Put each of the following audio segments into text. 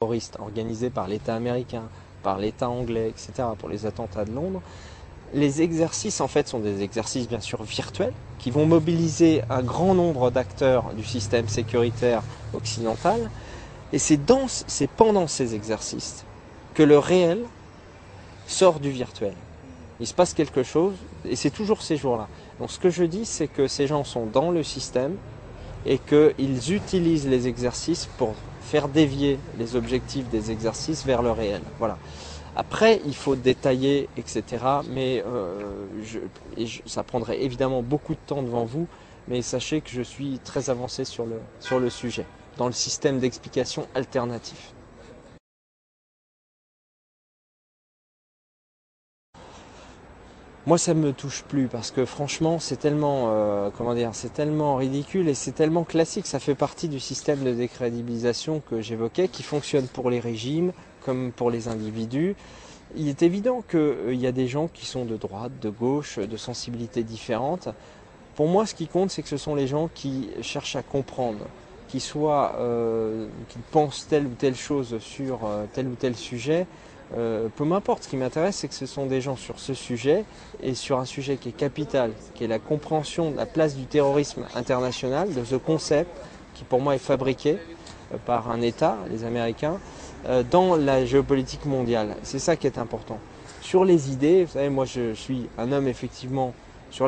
terroristes organisés par l'État américain, par l'État anglais, etc., pour les attentats de Londres. Les exercices, en fait, sont des exercices bien sûr virtuels qui vont mobiliser un grand nombre d'acteurs du système sécuritaire occidental. Et c'est pendant ces exercices que le réel sort du virtuel. Il se passe quelque chose et c'est toujours ces jours-là. Donc ce que je dis, c'est que ces gens sont dans le système et qu'ils utilisent les exercices pour faire dévier les objectifs des exercices vers le réel. Voilà. Après, il faut détailler, etc. Mais ça prendrait évidemment beaucoup de temps devant vous, mais sachez que je suis très avancé sur le sujet, dans le système d'explication alternatif. Moi, ça me touche plus parce que franchement, c'est tellement, c'est tellement ridicule et c'est tellement classique. Ça fait partie du système de décrédibilisation que j'évoquais, qui fonctionne pour les régimes comme pour les individus. Il est évident qu'il y a des gens qui sont de droite, de gauche, de sensibilités différentes. Pour moi, ce qui compte, c'est que ce sont les gens qui cherchent à comprendre, qui pensent telle ou telle chose sur tel ou tel sujet. Peu m'importe, ce qui m'intéresse, c'est que ce sont des gens sur ce sujet, et sur un sujet qui est capital, qui est la compréhension de la place du terrorisme international, de ce concept qui pour moi est fabriqué par un État, les Américains, dans la géopolitique mondiale. C'est ça qui est important. Sur les idées, vous savez, moi je suis un homme effectivement sur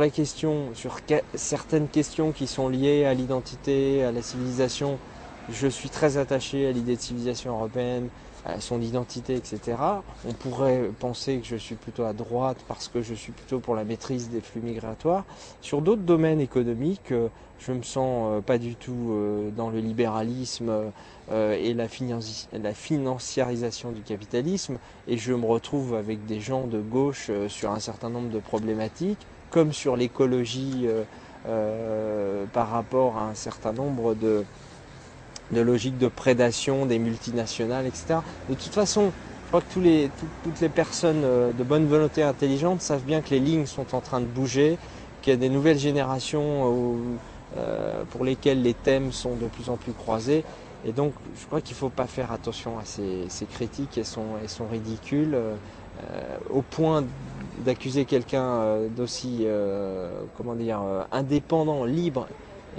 certaines questions qui sont liées à l'identité, à la civilisation. Je suis très attaché à l'idée de civilisation européenne, à son identité, etc. On pourrait penser que je suis plutôt à droite parce que je suis plutôt pour la maîtrise des flux migratoires. Sur d'autres domaines économiques, je me sens pas du tout dans le libéralisme et la financiarisation du capitalisme, et je me retrouve avec des gens de gauche sur un certain nombre de problématiques, comme sur l'écologie par rapport à un certain nombre de logiques de prédation des multinationales, etc. De toute façon, je crois que toutes les personnes de bonne volonté intelligente savent bien que les lignes sont en train de bouger, qu'il y a des nouvelles générations pour lesquelles les thèmes sont de plus en plus croisés. Et donc, je crois qu'il ne faut pas faire attention à ces critiques, elles sont ridicules, au point d'accuser quelqu'un d'aussi indépendant, libre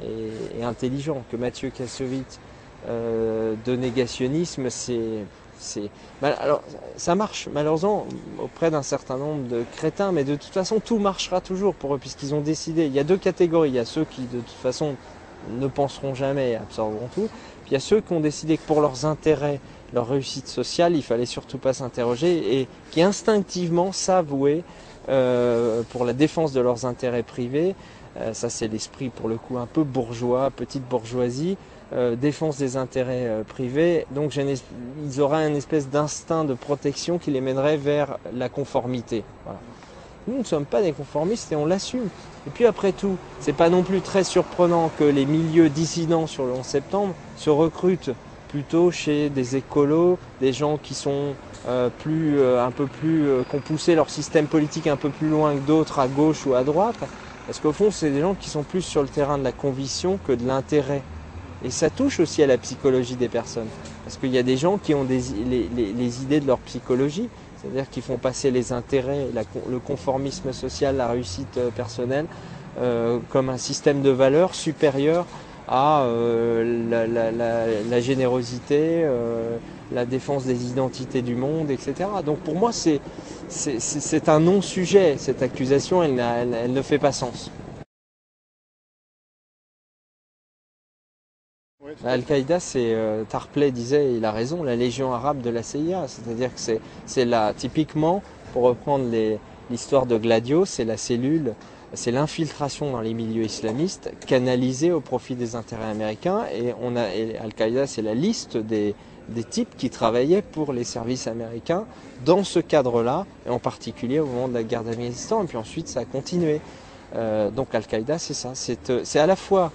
et intelligent que Mathieu Kassovitz de négationnisme. Alors, ça marche malheureusement auprès d'un certain nombre de crétins, mais de toute façon tout marchera toujours pour eux puisqu'ils ont décidé. Il y a deux catégories, il y a ceux qui de toute façon ne penseront jamais et absorberont tout, puis il y a ceux qui ont décidé que pour leurs intérêts, leur réussite sociale, il fallait surtout pas s'interroger, et qui instinctivement s'avouaient pour la défense de leurs intérêts privés. Ça c'est l'esprit pour le coup un peu bourgeois, petite bourgeoisie, défense des intérêts privés. Donc ils auraient une espèce d'instinct de protection qui les mènerait vers la conformité. Voilà. Nous ne sommes pas des conformistes et on l'assume. Et puis après tout, c'est pas non plus très surprenant que les milieux dissidents sur le 11 septembre se recrutent plutôt chez des écolos, des gens qui sont qui ont poussé leur système politique un peu plus loin que d'autres à gauche ou à droite. Parce qu'au fond, c'est des gens qui sont plus sur le terrain de la conviction que de l'intérêt. Et ça touche aussi à la psychologie des personnes. Parce qu'il y a des gens qui ont les idées de leur psychologie, c'est-à-dire qui font passer les intérêts, le conformisme social, la réussite personnelle, comme un système de valeurs supérieur à la générosité, la défense des identités du monde, etc. Donc pour moi, c'est un non-sujet, cette accusation, elle ne fait pas sens. Al-Qaïda, Tarpley disait, il a raison, la légion arabe de la CIA. C'est-à-dire que c'est là, typiquement, pour reprendre l'histoire de Gladio, c'est la cellule, c'est l'infiltration dans les milieux islamistes canalisée au profit des intérêts américains. Et Al-Qaïda, c'est la liste des types qui travaillaient pour les services américains dans ce cadre-là, et en particulier au moment de la guerre d'Afghanistan, et puis ensuite ça a continué. Donc Al-Qaïda, c'est ça. C'est à la fois,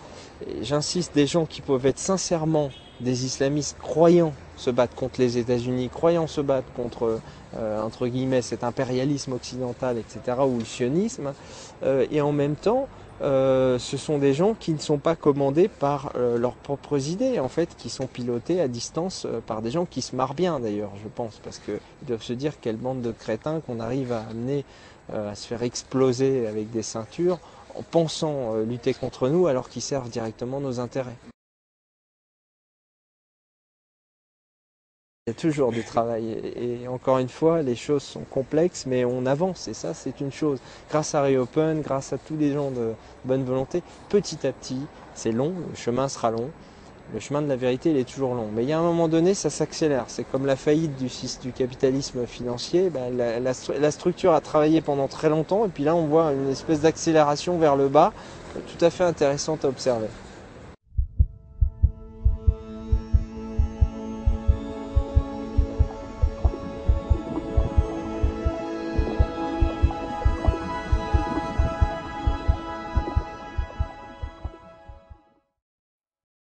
j'insiste, des gens qui peuvent être sincèrement des islamistes croyant se battre contre les États-Unis, croyant se battre contre, entre guillemets, cet impérialisme occidental, etc., ou le sionisme, et en même temps ce sont des gens qui ne sont pas commandés par leurs propres idées, en fait, qui sont pilotés à distance par des gens qui se marrent bien d'ailleurs, je pense, parce qu'ils doivent se dire quelle bande de crétins qu'on arrive à amener à se faire exploser avec des ceintures en pensant lutter contre nous alors qu'ils servent directement nos intérêts. Il y a toujours du travail et encore une fois, les choses sont complexes, mais on avance et ça, c'est une chose. Grâce à Reopen, grâce à tous les gens de bonne volonté, petit à petit, c'est long, le chemin sera long. Le chemin de la vérité, il est toujours long. Mais il y a un moment donné, ça s'accélère. C'est comme la faillite du capitalisme financier. Ben, la structure a travaillé pendant très longtemps et puis là, on voit une espèce d'accélération vers le bas, tout à fait intéressante à observer.